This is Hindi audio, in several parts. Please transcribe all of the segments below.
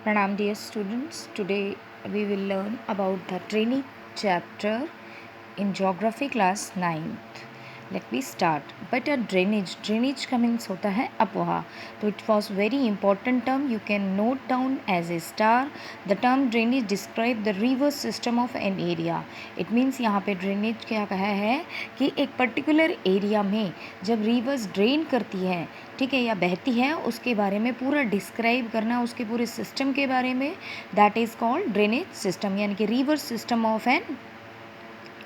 Pranam dear students, today we will learn about the drainage chapter in geography class 9th. Let me start. But a drainage का means होता है अपोहा. तो it was very important term. You can note down as a star. The term drainage describe the river system of an area. It means यहाँ पे drainage क्या कहा है कि एक particular area में जब rivers drain करती है, ठीक है, या बहती है, उसके बारे में पूरा डिस्क्राइब करना, उसके पूरे सिस्टम के बारे में, that is called drainage system, यानी कि river system of an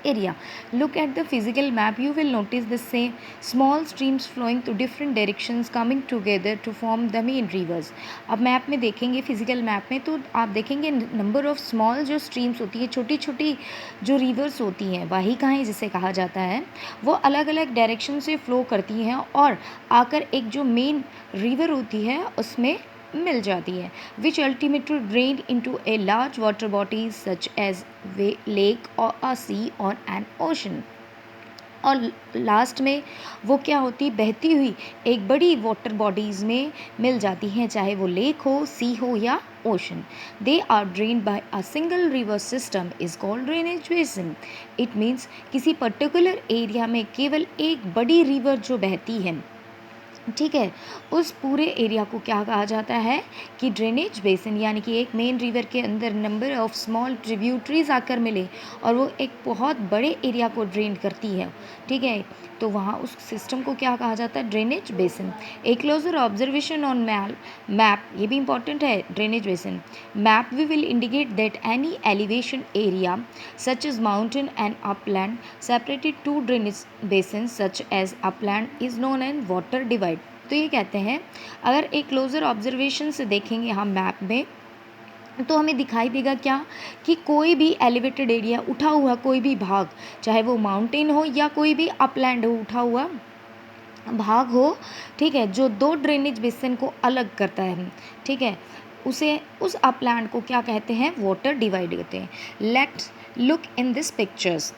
area. Look at the physical map. You will notice the same small streams flowing to different directions coming together to form the main rivers. अब मैप में देखेंगे, फिजिकल मैप में, तो आप देखेंगे नंबर ऑफ स्मॉल जो स्ट्रीम्स होती है, छोटी छोटी जो रिवर्स होती हैं, वाहिकाएँ जिसे कहा जाता है, वो अलग अलग डायरेक्शन से फ्लो करती हैं और आकर एक जो मेन रिवर होती है उसमें मिल जाती है, which ultimately drain into a large water bodies such as way lake और अ सी और एन ओशन. और लास्ट में वो क्या होती, बहती हुई एक बड़ी वाटर बॉडीज़ में मिल जाती हैं, चाहे वो लेक हो, सी हो या ocean. They are drain by a single river system is called drainage basin. It means किसी पर्टिकुलर एरिया में केवल एक बड़ी रिवर जो बहती है, ठीक है, उस पूरे एरिया को क्या कहा जाता है कि ड्रेनेज बेसिन, यानी कि एक मेन रिवर के अंदर नंबर ऑफ स्मॉल ट्रिब्यूटरीज आकर मिले और वो एक बहुत बड़े एरिया को ड्रेन करती है, ठीक है, तो वहाँ उस सिस्टम को क्या कहा जाता है, drainage basin. A closer observation on map, ये भी इंपॉर्टेंट है, drainage basin map we will indicate that any elevation area such as mountain and upland separated two drainage basin such as upland is known and water divide. तो ये कहते हैं, अगर एक क्लोजर ऑब्जर्वेशन से देखेंगे हम मैप में, तो हमें दिखाई देगा क्या कि कोई भी एलिवेटेड एरिया, उठा हुआ कोई भी भाग, चाहे वो माउंटेन हो या कोई भी अपलैंड हो, उठा हुआ भाग हो, ठीक है, जो दो ड्रेनेज बेसिन को अलग करता है, ठीक है, उसे, उस अपलैंड को क्या कहते हैं, वाटर डिवाइड कहते हैं. Let's look in this pictures.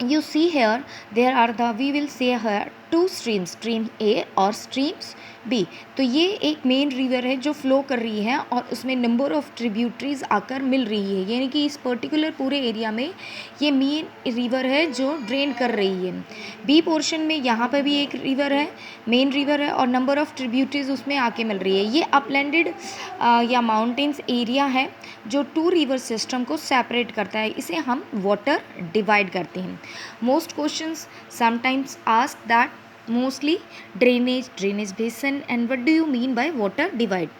You see here there are the, we will say here two streams, stream A और streams B. तो ये एक मेन रिवर है जो फ्लो कर रही है और उसमें नंबर ऑफ ट्रिब्यूटरीज आकर मिल रही है, यानी कि इस पर्टिकुलर पूरे एरिया में ये मेन रिवर है जो ड्रेन कर रही है. बी पोर्शन में यहाँ पर भी एक रिवर है, मेन रिवर है, और नंबर ऑफ ट्रिब्यूटरीज उसमें आके मिल रही है. ये अपलैंडेड या माउंटेन्स एरिया है जो टू रिवर सिस्टम को सेपरेट करता है, इसे हम वाटर डिवाइड करते हैं. Most questions sometimes ask that mostly drainage basin, and what do you mean by water divide?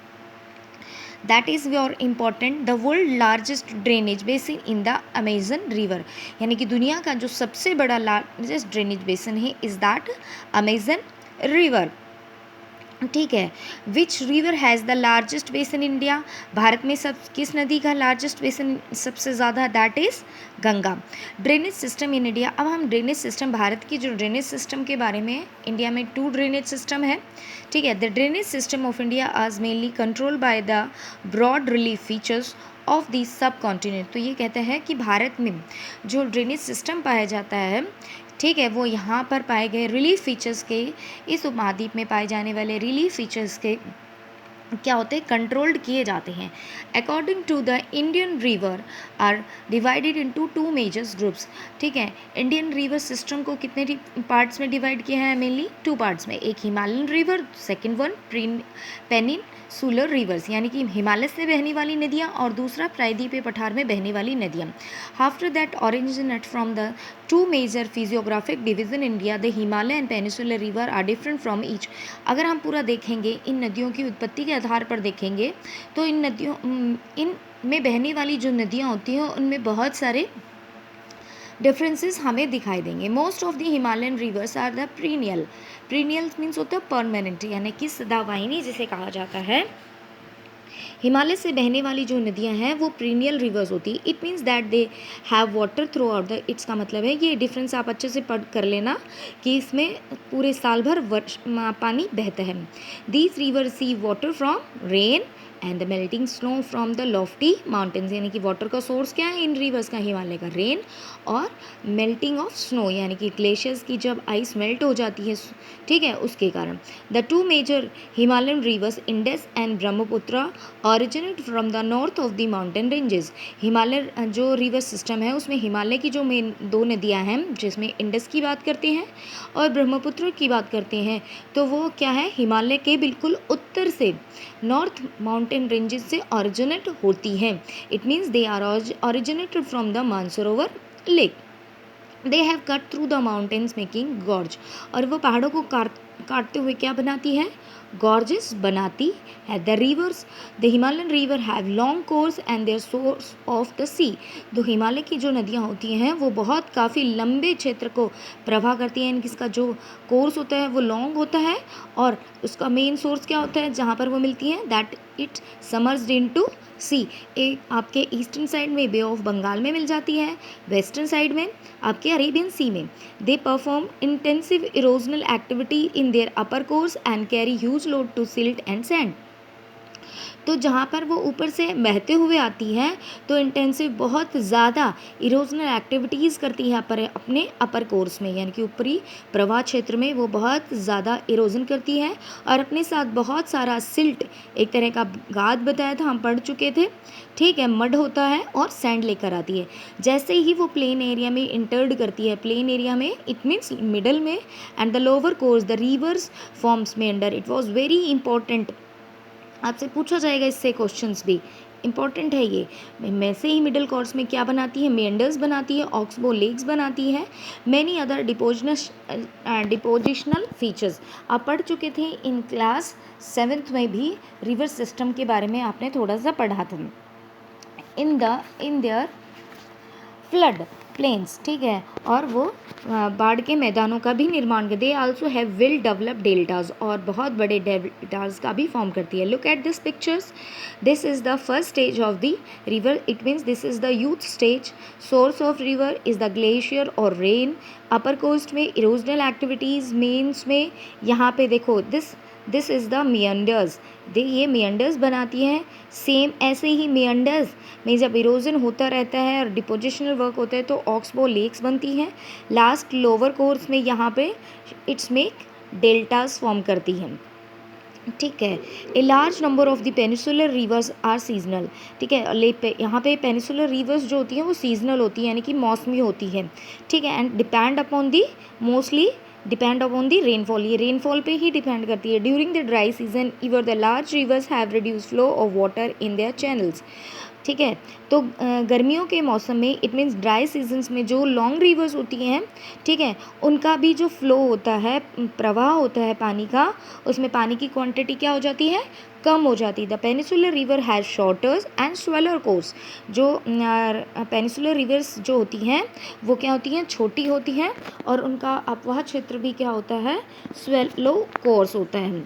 That is your important, the world largest drainage basin in the Amazon river, यानी कि दुनिया का जो सबसे बड़ा लार्जेस्ट ड्रेनेज बेसिन है इज दैट अमेजन रिवर, ठीक है. Which river has the largest basin in India, Bharat में सब किस नदी का लार्जेस्ट बेसिन सबसे ज़्यादा, that is Ganga. Drainage system in India, अब हम ड्रेनेज सिस्टम, भारत की जो ड्रेनेज सिस्टम के बारे में, इंडिया में टू ड्रेनेज सिस्टम है, ठीक है. The drainage system of India आज mainly control by the broad relief features of the subcontinent. तो ये कहता है कि भारत में जो ड्रेनेज सिस्टम पाया जाता है, ठीक है, वो यहाँ पर पाए गए रिलीफ फीचर्स के, इस उपमहाद्वीप में पाए जाने वाले रिलीफ फीचर्स के क्या होते हैं, कंट्रोल्ड किए जाते हैं. According to the Indian river are divided into two majors groups, ठीक है. इंडियन रिवर सिस्टम को कितने पार्ट्स में डिवाइड किया है, मेनली टू पार्ट्स में. एक Himalayan river, second one peninsular reverse, यानी कि हिमालय से बहने वाली नदियाँ, और दूसरा प्रायद्वीपीय पठार में बहने वाली नदियाँ. After that originate from the two major physiographic division India, the Himalaya and peninsular river are different from each. अगर हम पूरा देखेंगे, इन नदियों की उत्पत्ति के आधार पर देखेंगे, तो इन नदियों, इन में बहने वाली जो नदियाँ होती हैं उनमें बहुत सारे डिफरेंसेस हमें दिखाई देंगे. Most of the Himalayan rivers are the period. Period means होता है परमानेंट, यानी कि सदाबहानी जिसे कहा जाता है. हिमालय से बहने वाली जो नदियां हैं वो पीरियड रिवर्स होती है. It means that they have water through out the, it's का मतलब है, ये डिफरेंस आप अच्छे से पढ़ कर लेना कि इसमें पूरे साल भर पानी बहता है. These river receive water from rain and the melting snow from the Lofty mountains, यानी कि वाटर का सोर्स क्या है इन रिवर्स का, हिमालय का रेन, और मेल्टिंग ऑफ स्नो यानी कि ग्लेशियर्स की जब आइस मेल्ट हो जाती है, ठीक है, उसके कारण। The two major Himalayan rivers Indus and Brahmaputra originate from the north of the mountain ranges. Himalaya जो रिवर सिस्टम है उसमें हिमालय की जो मेन दो नदियां हैं, जिसमें इंडस की बात करते हैं और ब्रह्मपुत्र की बात करते हैं, तो वो क्या है, हिमालय के बिल्कुल उत्तर से नॉर्थ माउंटेन रेंजेस से ऑरिजिनेट होती हैं। It means they are originated from the Mansarovar lake. They have cut through the mountains making gorge, और वो पहाड़ों को काटते हुए क्या बनाती है, गॉर्जेस बनाती है। The rivers, the Himalayan river have long course and their source of the sea. तो हिमालय की जो नदियाँ होती हैं वो बहुत काफ़ी लंबे क्षेत्र को प्रवाह करती हैं, इसका जो कोर्स होता है वो लॉन्ग होता है, और उसका मेन सोर्स क्या होता है जहाँ पर वो मिलती है, दैट इट समर्स्ड इनटू सी। एक आपके ईस्टर्न साइड में बे ऑफ बंगाल में मिल जाती है, वेस्टर्न साइड में आपके अरेबियन सी में। They perform intensive erosional activity in their upper course and carry huge load to silt and sand. तो जहाँ पर वो ऊपर से बहते हुए आती है तो इंटेंसिव बहुत ज़्यादा इरोजनल एक्टिविटीज़ करती है अपने अपर कोर्स में, यानी कि ऊपरी प्रवाह क्षेत्र में वो बहुत ज़्यादा इरोजन करती है, और अपने साथ बहुत सारा सिल्ट, एक तरह का गाद बताया था, हम पढ़ चुके थे, ठीक है, मड होता है, और सैंड लेकर आती है। जैसे ही वो प्लेन एरिया में इंटर्ड करती है, प्लेन एरिया में इट मीन्स मिडल में, and the lower course the rivers forms में under. It was very important, आपसे पूछा जाएगा इससे क्वेश्चंस भी, इंपॉर्टेंट है ये। वैसे ही मिडिल कोर्स में क्या बनाती है, मेंडर्स बनाती है, ऑक्सबो लेक्स बनाती है, मैनी अदर डिपोजिशनल फीचर्स। आप पढ़ चुके थे इन क्लास 7th में भी, रिवर सिस्टम के बारे में आपने थोड़ा सा पढ़ा था। इन देयर फ्लड प्लेन्स, ठीक है, और वो बाढ़ के मैदानों का भी निर्माण करते हैं। Also have well developed deltas, और बहुत बड़े डेल्टाज का भी फॉर्म करती है। Look at this pictures, this is the first stage of the river, it means this is the youth stage. Source of river is the glacier और रेन। अपर कोस्ट में इरोजनल एक्टिविटीज़, मेन्स में यहाँ पे देखो दिस इज़ द मियंडर्स, ये मियंडर्स बनाती हैं। सेम ऐसे ही मियंडर्स में जब इरोजन होता रहता है और डिपोजिशनल वर्क होता है तो ऑक्सबो लेक्स बनती हैं। लास्ट लोअर कोर्स में यहाँ पे इट्स मेक डेल्टास फॉर्म करती हैं, ठीक है। A large number of the peninsular rivers are seasonal, ठीक है, यहाँ पे पेनिसुलर रिवर्स जो होती हैं वो सीजनल होती हैं, यानी कि मौसमी होती है, ठीक है, and depend upon the mostly depend upon the rainfall, ये रेनफॉल पे ही डिपेंड करती है। During the dry season इवर the large reverse have reduce flow of water in their channels, ठीक है। तो गर्मियों के मौसम में इट मीन्स ड्राई सीजन्स में जो लॉन्ग रिवर्स होती हैं, ठीक है, उनका भी जो फ्लो होता है, प्रवाह होता है पानी का, उसमें पानी की क्वांटिटी क्या हो जाती है, कम हो जाती है। The peninsular river has shorter and shallower course, जो पेनिसुलर रिवर्स जो होती हैं वो क्या होती हैं, छोटी होती हैं, और उनका अपवाह क्षेत्र भी क्या होता है, स्वेलो कोर्स होता है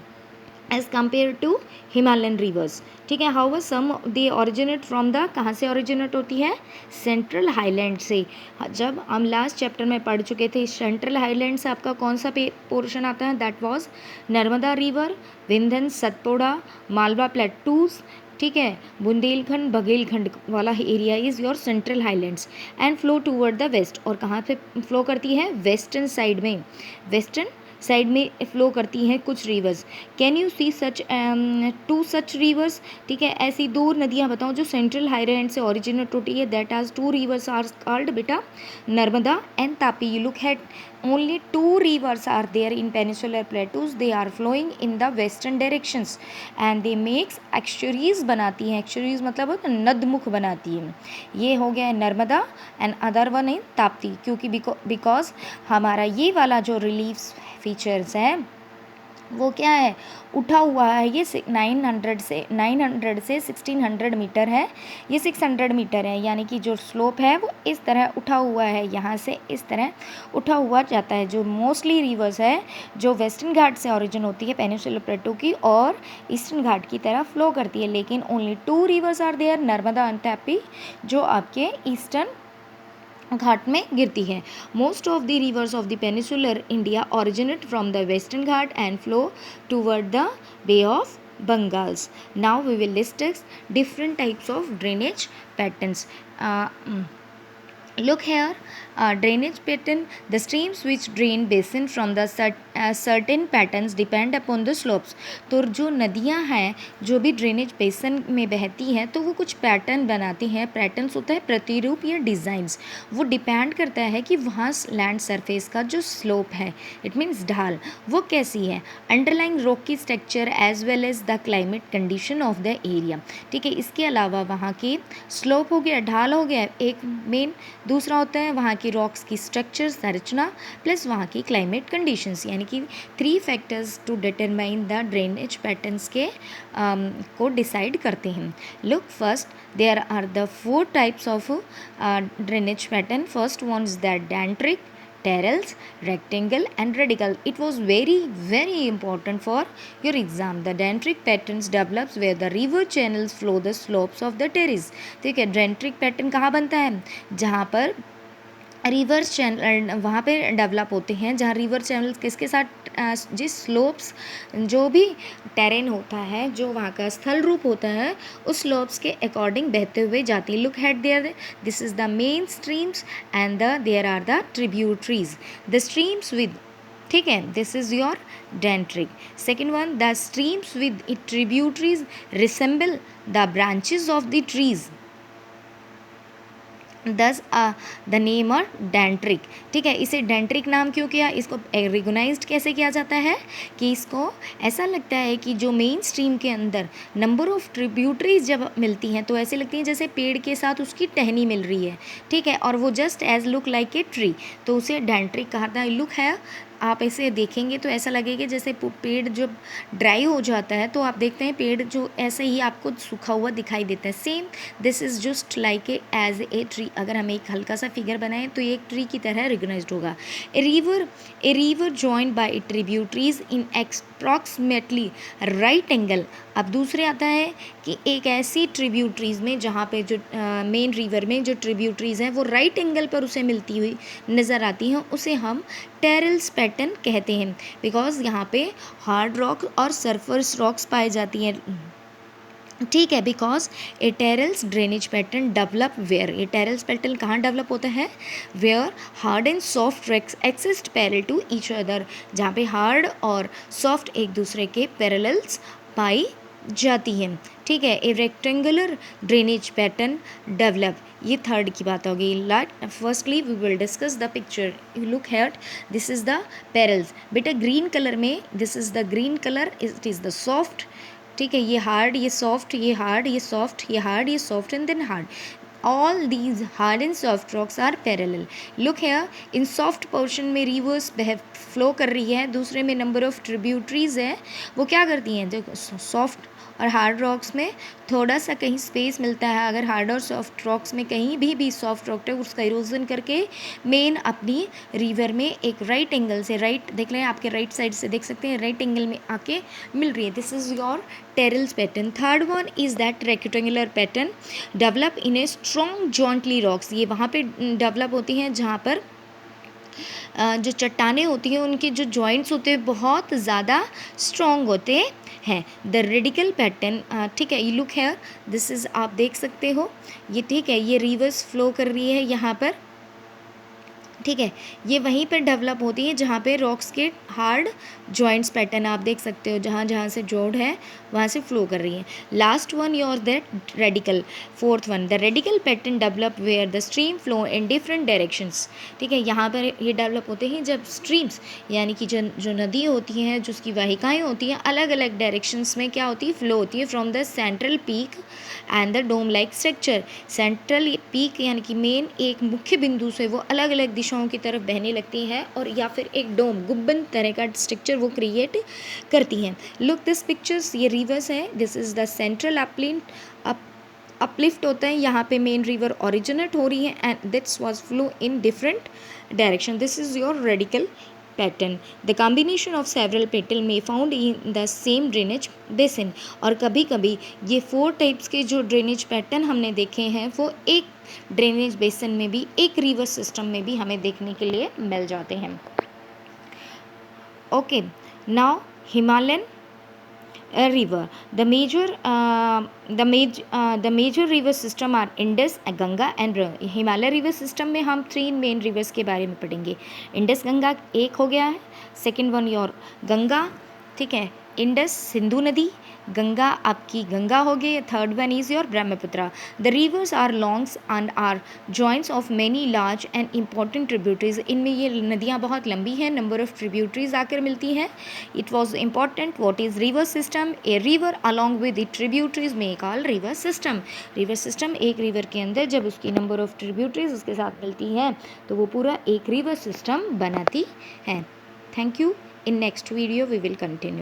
as compare to Himalayan rivers, ठीक है। How some they originate from the, कहाँ से ऑरिजिनेट होती है, सेंट्रल हाईलैंड से। जब हम लास्ट चैप्टर में पढ़ चुके थे, सेंट्रल हाईलैंड से आपका कौन सा पोर्शन आता है, that was Narmada river, Vindhyan, Satpura, Malwa plateaus, ठीक है, बुंदेलखंड बघेलखंड वाला area is your central highlands, and flow toward the west, और कहाँ पे फ्लो करती है, वेस्टर्न साइड में, वेस्टर्न साइड में फ्लो करती हैं कुछ rivers. Can you see such to such rivers, ठीक है, ऐसी दो नदियाँ बताओ जो सेंट्रल हाईलैंड से ओरिजिनेट होती है, that are two rivers are called बेटा Narmada and Tapi. You look at only two rivers are there in peninsular plateaus, they are flowing in the western directions and they makes estuaries बनाती हैं, estuaries मतलब होता है नदमुख बनाती है। ये हो गया है नर्मदा एंड अदर वन है ताप्ती, क्योंकि बिकॉज हमारा ये वाला जो रिलीफ फीचर्स है वो क्या है, उठा हुआ है, ये 900 से 1600 मीटर है, ये 600 मीटर है, यानी कि जो स्लोप है वो इस तरह उठा हुआ है, यहाँ से इस तरह उठा हुआ जाता है। जो मोस्टली रिवर्स है जो वेस्टर्न घाट से ओरिजिन होती है पेनिनसुलर प्लेटू की, और ईस्टर्न घाट की तरफ फ्लो करती है, लेकिन only two rivers are there, Narmada and Tapi, जो आपके ईस्टर्न घाट में गिरती है। Most of the rivers of the peninsular India originate from the western Ghat and flow toward the bay of Bengals. Now we will discuss different types of drainage patterns. Look here, drainage pattern. The streams which drain basin from the certain patterns depend upon the slopes. तो जो नदियाँ हैं जो भी ड्रेनेज बेसन में बहती हैं तो वो कुछ पैटर्न बनाती हैं. पैटर्न्स होता है प्रतिरूप या डिज़ाइंस. वो डिपेंड करता है कि वहाँ लैंड सरफेस का जो स्लोप है, इट मीन्स ढाल, वो कैसी है. Underlying rocky structure as well as the climate condition of the area. ठीक है, इसके अलावा वहाँ की स्लोप हो गया, ढाल हो गया एक मेन. दूसरा होता है वहाँ की रॉक्स की स्ट्रक्चर संरचना प्लस वहाँ की क्लाइमेट कंडीशंस, यानी कि 3 factors to determine the drainage patterns के को डिसाइड करते हैं. Look first, there are the 4 types of drainage pattern. First one is the dendritic, terrace, rectangle and radical. It was very important for your exam. The dendritic patterns develops where the river channels flow the slopes of the terrace. ठीक है, dendritic pattern कहाँ बनता है? जहाँ पर रिवर्स चैनल वहाँ पे डेवलप होते हैं, जहाँ रिवर चैनल किसके साथ जिस स्लोप्स जो भी टेरेन होता है, जो वहाँ का स्थल रूप होता है, उस स्लोप्स के अकॉर्डिंग बहते हुए जाती है. Look at there, this is the main streams and there are the tributaries. The streams with, ठीक है, this is your dendritic. Second one, the streams with it tributaries resemble the branches of the trees, thus the name और डेंट्रिक. ठीक है, इसे डेंट्रिक नाम क्यों किया, इसको रिकोगनाइज्ड कैसे किया जाता है कि इसको ऐसा लगता है कि जो मेन स्ट्रीम के अंदर नंबर ऑफ ट्रिब्यूटरीज जब मिलती हैं तो ऐसे लगती हैं जैसे पेड़ के साथ उसकी टहनी मिल रही है. ठीक है, और वो just as look like a tree, तो उसे डेंट्रिक कहा था. लुक है, आप ऐसे देखेंगे तो ऐसा लगेगा जैसे पेड़ जब ड्राई हो जाता है तो आप देखते हैं पेड़ जो ऐसे ही आपको सूखा हुआ दिखाई देता है. Same this is just like as a tree. अगर हम एक हल्का सा फिगर बनाएं तो ये एक ट्री की तरह रिकग्नाइज्ड होगा. A river joined by A tributaries in approximately right angle. अब दूसरे आता है कि एक ऐसी ट्रिब्यूटरीज में जहाँ पे जो मेन रिवर में जो ट्रिब्यूटरीज हैं वो राइट एंगल पर उसे मिलती हुई नज़र आती हैं, उसे हम टेरल्स पैटर्न कहते हैं. बिकॉज यहाँ पे हार्ड रॉक और सरफेस रॉक्स पाई जाती हैं. ठीक है, because a trellis drainage pattern develop where. A trellis pattern कहाँ डेवलप होता है? Where hard and soft rocks exist parallel to each other. जहाँ पे हार्ड और सॉफ्ट एक दूसरे के पैरेलल्स पाई जाती हैं. ठीक है, a rectangular drainage pattern develop. ये थर्ड की बात होगी. Firstly we will discuss the picture. You look at, this is the parallels. बेटा ग्रीन कलर में, this is the green colour, it is the soft. ठीक है, ये हार्ड, ये सॉफ्ट, ये हार्ड, ये सॉफ्ट, ये हार्ड, ये soft and then hard. All these hard and soft rocks are parallel. Look here, in soft portion में rivers flow कर रही है, दूसरे में number of tributaries है, वो क्या करती हैं? देखो soft और हार्ड रॉक्स में थोड़ा सा कहीं स्पेस मिलता है. अगर हार्ड और सॉफ्ट रॉक्स में कहीं भी सॉफ्ट रॉक है उसका इरोजन करके मेन अपनी रिवर में एक राइट एंगल से, राइट देख लें, आपके राइट साइड से देख सकते हैं, राइट एंगल में आके मिल रही है. This is your trellis pattern. Third one is that rectangular pattern develop in a strong jointly rocks. ये वहाँ पे डेवलप होती हैं जहाँ पर जो चट्टानें होती हैं उनके जो जॉइंट्स होते हैं बहुत ज़्यादा स्ट्रॉन्ग होते हैं. द रेडिकल पैटर्न, ठीक है, you look here, this is, आप देख सकते हो ये. ठीक है, ये रिवर्स फ्लो कर रही है यहाँ पर. ठीक है, ये वहीं पर डेवलप होती है जहाँ पे रॉक्स के हार्ड जॉइंट्स पैटर्न आप देख सकते हो, जहाँ जहाँ से जोड़ है वहाँ से फ्लो कर रही है. Last one your that radical. Fourth one, the radical pattern develop where the stream flow in different directions. ठीक है, यहाँ पर ये डेवलप होते हैं जब स्ट्रीम्स यानी कि जो नदी होती हैं, जो उसकी वाहिकाएँ होती हैं, अलग अलग डायरेक्शंस में क्या होती है, फ्लो होती है from the central peak and the dome like structure. Central peak यानी कि मेन एक मुख्य बिंदु से वो अलग अलग दिशाओं की तरफ बहने लगती हैं और या फिर एक डोम गुब्बन तरह का स्ट्रक्चर वो क्रिएट करती हैं. लुक दिस पिक्चर्स, ये रिवर्स है. This is the central uplift होता है, यहाँ पे मेन रिवर ओरिजिनेट हो रही है and this was flow in different direction. This is your radical pattern. The combination of several पेटल में found in the same drainage basin. और कभी कभी ये 4 टाइप्स के जो ड्रेनेज पैटर्न हमने देखे हैं वो एक ड्रेनेज बेसिन में भी, एक रिवर सिस्टम में भी हमें देखने के लिए मिल जाते हैं. Okay, now Himalayan a river. The major river system are Indus, Ganga and Himalaya river system में हम 3 मेन रिवर्स के बारे में पढ़ेंगे. इंडस गंगा एक हो गया है, सेकेंड वन योर गंगा, ठीक है. इंडस सिंधु नदी, गंगा आपकी गंगा हो गई, third one is your Brahmaputra. The rivers are longs and are joints of many large and important tributaries. इनमें ये नदियाँ बहुत लंबी हैं, नंबर ऑफ ट्रिब्यूटरीज आकर मिलती हैं. It was important. What is river system? A river along with the tributaries में call river system. River system एक रिवर के अंदर जब उसकी नंबर ऑफ ट्रिब्यूटरीज उसके साथ मिलती हैं तो वो पूरा एक रिवर सिस्टम बनाती हैं. Thank you. In next video we will continue.